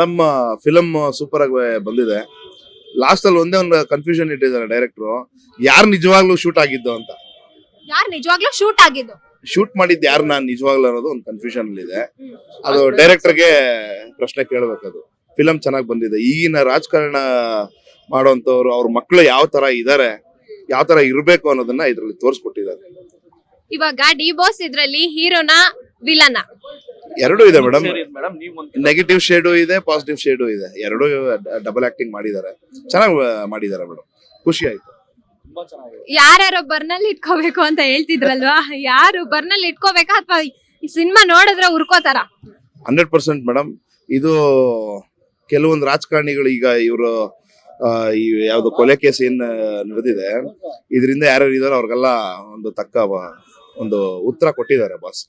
ನಮ್ಮ film super ಆಗಿ ಬಂದಿದೆ. ಲಾಸ್ಟ್ ಅಲ್ಲಿ ಒಂದೇ ಒಂದು ಕನ್ಫ್ಯೂಷನ್ ಇಟ್ಟಿದ್ದಾರೆ ಡೈರೆಕ್ಟ್ರು, ಯಾರು ನಿಜವಾಗ್ಲೂ ಶೂಟ್ ಆಗಿದ್ದು ಅಂತ. ಯಾರು ನಿಜವಾಗ್ಲೂ ಶೂಟ್ ಆಗಿದ್ದು? ಶೂಟ್ ಮಾಡಿದ್ದು ಯಾರು ನಾನು ನಿಜವಾಗ್ಲೂ ಅನ್ನೋದು ಒಂದು ಕನ್ಫ್ಯೂಷನ್ ಅಲ್ಲಿ ಇದೆ. ಅದು ಡೈರೆಕ್ಟರ್ಗೆ ಪ್ರಶ್ನೆ ಕೇಳಬೇಕು. ಅದು ಫಿಲಮ್ ಚೆನ್ನಾಗಿ ಬಂದಿದೆ. ಈಗಿನ ರಾಜಕಾರಣ ಮಾಡೋಂಥವ್ರು ಅವ್ರ ಮಕ್ಕಳು ಯಾವ ತರ ಇದಾರೆ, ಯಾವ ತರ ಇರ್ಬೇಕು ಅನ್ನೋದನ್ನ ಇದ್ರಲ್ಲಿ ತೋರಿಸ್ಕೊಟ್ಟಿದ್ದಾರೆ. ಇವಾಗ ಡಿ ಬಾಸ್ ಇದ್ರಲ್ಲಿ ಹೀರೋನ ವಿಲನ ಎರಡೂ ಇದೆ ಮೇಡಮ್. ನೆಗೆಟಿವ್ ಶೇಡು ಇದೆ, ಪಾಸಿಟಿವ್ ಶೇಡು ಇದೆ. ಎರಡೂ ಡಬಲ್ ಆಕ್ಟಿಂಗ್ ಮಾಡಿದ್ದಾರೆ, ಚೆನ್ನಾಗಿ ಮಾಡಿದ್ದಾರೆ ಮೇಡಮ್. ಖುಷಿ ಆಯ್ತು. ಯಾರ್ಯಾರೋ ಬರ್ನಲ್ಲಿ ಇಟ್ಕೋಬೇಕು ಅಂತ ಹೇಳ್ತಿದ್ರಲ್ವಾ, ಯಾರು ಬರ್ನಲ್ಲಿ ಇಟ್ಕೋಬೇಕಾ ಅಥವಾ ಈ ಸಿನಿಮಾ ನೋಡಿದ್ರೆ ಉರ್ಕೋತಾರ? 100% ಮೇಡಮ್. ಇದು ಕೆಲವೊಂದು ರಾಜಕಾರಣಿಗಳು ಈಗ ಇವರು ಈ ಯಾವ್ದು ಕೊಲೆ ಕೇಸ್ ಏನ್ ನಡೆದಿದೆ, ಇದರಿಂದ ಯಾರ್ಯಾರು ಇದಾರೆ ಅವ್ರಿಗೆಲ್ಲ ಒಂದು ತಕ್ಕ ಒಂದು ಉತ್ತರ ಕೊಟ್ಟಿದ್ದಾರೆ ಬಾಸ್.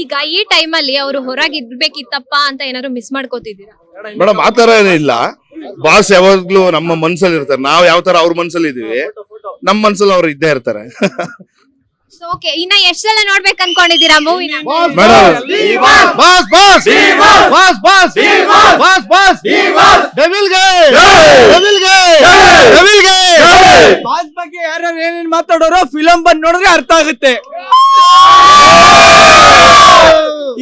ಈಗ ಈ ಟೈಮಲ್ಲಿ ಅವರು ಹೊರಗೆ ಇರ್ಬೇಕಿತ್ತಪ್ಪ ಅಂತ ಏನಾದ್ರು ಮಿಸ್ ಮಾಡ್ಕೋತಿದ್ದೀರಾ? ಮೇಡಮ್ ಆತರ ಏನಿಲ್ಲ. ಬಾಸ್ ಯಾವಾಗ್ಲೂ ನಮ್ಮ ಮನ್ಸಲ್ಲಿ ಇರ್ತಾರೆ. ನಾವ್ ಯಾವ ತರ ಅವ್ರ ಮನ್ಸಲ್ಲಿ ಇದೀವಿ, ನಮ್ಮ ಮನ್ಸಲ್ಲಿ ಅವ್ರು ಇದ್ದೇ ಇರ್ತಾರೆ. ಓಕೆ, ಇನ್ನ ಎಷ್ಟ್ ಸಲ ನೋಡ್ಬೇಕು ಅನ್ಕೊಂಡಿದ್ದೀರಾ ಮೂವಿನ? ಬಾಸ್ ಬಗ್ಗೆ ಯಾರ್ಯಾರು ಏನೇನ್ ಮಾತಾಡೋರೋ ಫಿಲಂ ಬಂದ್ ನೋಡಿದ್ರೆ ಅರ್ಥ ಆಗುತ್ತೆ.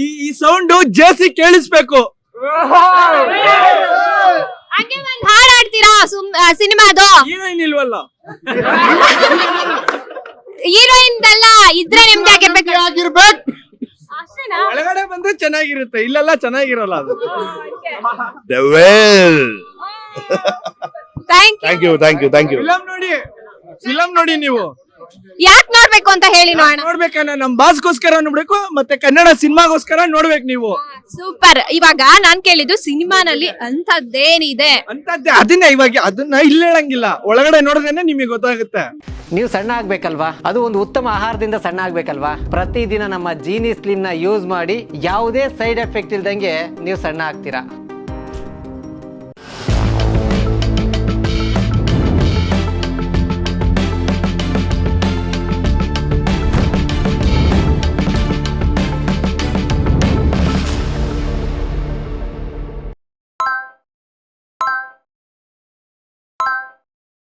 ಈ ಸೌಂಡ್ ಜೇಸಿ ಕೇಳಿಸ್ಬೇಕು. ಹಂಗೆ ಒಂದ್ ಹಾಡ್ ಆಡ್ತೀರಾ ಸಿನಿಮಾದು? ಹೀರೋಯಿನ್ ಇಲ್ವಲ್ಲ? ಹೀರೋಯಿನ್ ಅಲ್ಲ, ಇದ್ರೆ ನಿಮ್ಗೆ ಆಗಿರ್ಬೇಕು. ಅಷ್ಟೇನಾ? ಒಳಗಡೆ ಬಂದ್ರೆ ಚೆನ್ನಾಗಿರುತ್ತೆ, ಇಲ್ಲೆಲ್ಲ ಚೆನ್ನಾಗಿರಲ್ಲ ಅದು. Thank you. ಫಿಲಂ ನೋಡಿ ನೀವು. ಯಾಕೆ ನೋಡ್ಬೇಕು ಅಂತ ಹೇಳಿ ನೋಡೋಣ. ನೋಡ್ಬೇಕನ್ನ ನಮ್ ಬಾಸ್ಗೋಸ್ಕರ ನೋಡ್ಬೇಕು, ಮತ್ತೆ ಕನ್ನಡ ಸಿನಿಮಾಗೋಸ್ಕರ ನೋಡ್ಬೇಕು ನೀವು. ಸೂಪರ್. ಇವಾಗ ನಾನ್ ಕೇಳಿದ್ದು ಸಿನಿಮಾನಲ್ಲಿ ಅಂತದ್ದೇನಿದೆ ಅಂತದ್ದೇ ಅದನ್ನ ಇವಾಗ ಅದನ್ನ ಇಲ್ಲ ಹೇಳಂಗಿಲ್ಲ, ಒಳಗಡೆ ನೋಡಿದ್ರೆ ನಿಮಗೆ ಗೊತ್ತಾಗುತ್ತೆ. ನೀವು ಸಣ್ಣ ಆಗ್ಬೇಕಲ್ವಾ? ಅದು ಒಂದು ಉತ್ತಮ ಆಹಾರದಿಂದ ಸಣ್ಣ ಆಗ್ಬೇಕಲ್ವಾ? ಪ್ರತಿದಿನ ನಮ್ಮ ಜೀನಿ ಸ್ಲಿಮ್ ನ ಯೂಸ್ ಮಾಡಿ ಯಾವುದೇ ಸೈಡ್ ಎಫೆಕ್ಟ್ ಇಲ್ದಂಗೆ ನೀವು ಸಣ್ಣ ಆಗ್ತೀರಾ.